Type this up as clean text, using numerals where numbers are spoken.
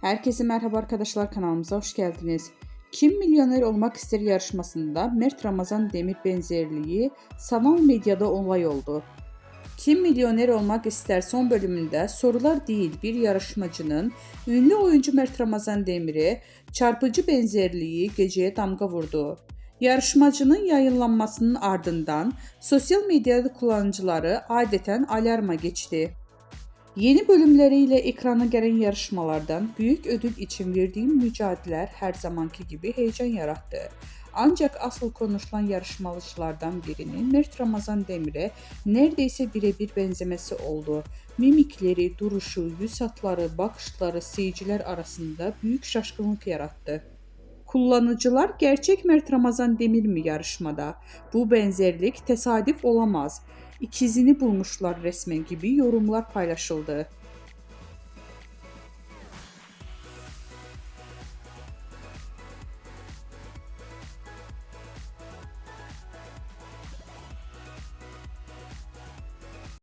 Herkese merhaba arkadaşlar, kanalımıza hoş geldiniz. Kim Milyoner Olmak İster yarışmasında Mert Ramazan Demir benzerliği sanal medyada olay oldu. Kim Milyoner Olmak İster son bölümünde sorular değil bir yarışmacının ünlü oyuncu Mert Ramazan Demir'e çarpıcı benzerliği geceye damga vurdu. Yarışmacının yayınlanmasının ardından sosyal medyada kullanıcıları adeten alarma geçti. Yeni bölümleriyle ekrana gelen yarışmalardan büyük ödül için verdiğim mücadeleler her zamanki gibi heyecan yarattı. Ancak asıl konuşulan yarışmacılardan birinin Mert Ramazan Demir'e neredeyse birebir benzemesi oldu. Mimikleri, duruşu, yüz hatları, bakışları seyirciler arasında büyük şaşkınlık yarattı. Kullanıcılar gerçek Mert Ramazan Demir mi yarışmada? Bu benzerlik tesadüf olamaz. İkizini bulmuşlar resmen gibi yorumlar paylaşıldı.